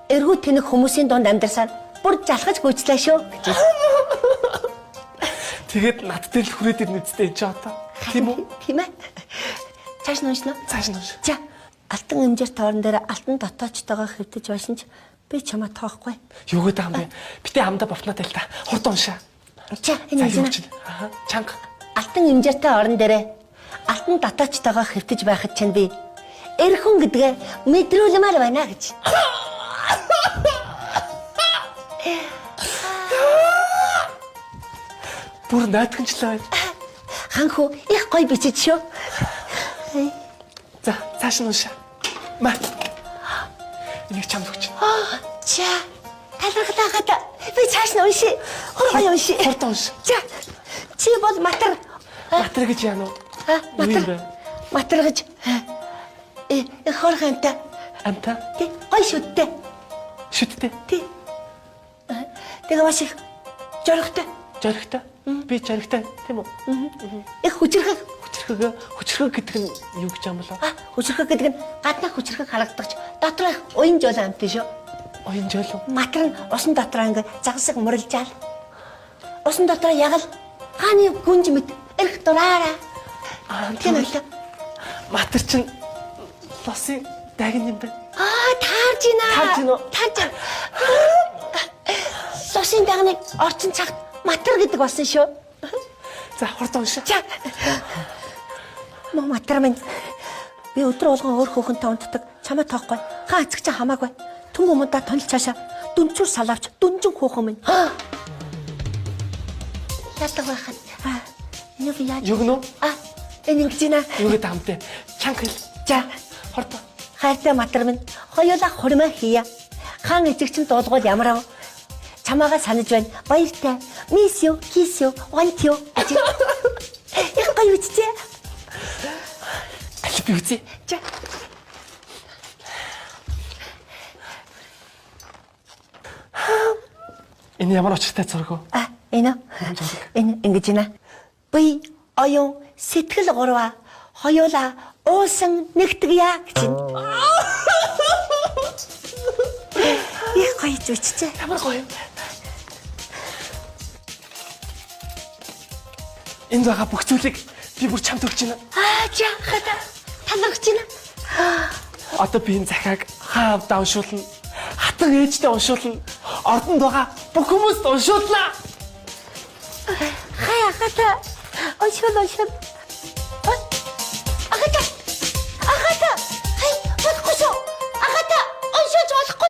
эргүү тэнэг хүмүүсийн дунд амьдарсаар бүр жалхаж гүйцлээ шүү гэж. Тэгээд над дээр л хүрээд ирнэ үстэй чи одоо. Тийм үү? Тийм ээ. Цааш нь уншна. Цааш нь унш. За, алтан эмжээр тоорон дээр алтан дотоочтойгоо хэвтэж байсан ч би чамаа тоохгүй. Юу гэдэг юм бэ? Битээ хамдаа бовтнаад л та. Хурд уншаа. За, энэ юм. Чанга. Алтан эмжээртэй орон дээр алтан дотоочтойгоо хэвтэж байхад чинь би эрхэн гэдгээ мэдрүүлмээр байна гэж. Бүр наадханчлаа байна. Ханху их гоё бичиж шүү. За, цааш нь уншаа. Маа. Энийг чамд өгч. За, талархлахад би цааш нь уншия. Хурд уншия. Хурд унш. За, чи бол матар. Матар гэж яана уу? Матар. Матар гэж. Хорханта. Амта. Тий, гоё шүттэй. Шүттэй. Тий. Тэгээ маш их жорготой. Жоригтой. Би жоригтой тийм үү? Их хүчрэх. Хүчрэг гэдэг нь юу гэж юм бол? Хүчрэх гэдэг нь гаднах хүчрэх харагдагч доторх уян жол амт шүү. Уян жол. Матар нь усан дотроо ингээ загсаг муралжаал. Усан дотроо ягал хааны гүнж мэд эрх дураараа. Тийм үү? Матар чинь лосын дагин юм байна. Таарж байна. Таарж байна уу? Таарж. Лосын дагныг орчин цагт матар гэдэг болсон шүү. За, хурд уншаа. За. Матар минь би өдөр болгон өөр хөөхөнтэй унтдаг. Чамаа тоохгүй. Хаа эцэг чи хамаагүй. Түн өмнөдөө тонол цаашаа дүнчүр салавч дүнжин хөөхөн минь. Яатаг байхад. Энэ би яаж? Юу гэнэ? Энэ ингэж байна. Юу гэдэг хамтаа? Чанга хэл. За. Хорт. Хайртай матар минь хоёулаа хурмаа хийя. Хаан эцэг чинь дуулгууд ямар ав? Чамаагаа санаж байна. Баяртай. Miss you, kiss you, want you. Их гоё үтчээ. Аль би үзье. За. Энэ ямар очиртай зураг вэ? Энэ ингэж байна. Би оюун сэтгэл гурваа хоёулаа уусан нэгтгэя гэж байна. Их гоё үтчээ. Ямар гоё юм. Энэ байгаа бүх зүйлийг би бүр чамд өгч байна. За хата талархаж байна. Одоо би энэ захиаг хаавдаа уншуулна. Хатан ээжтэй уншуулна. Ордонд байгаа бүх хүмүүст уншуулнаа. Хата. Ошол.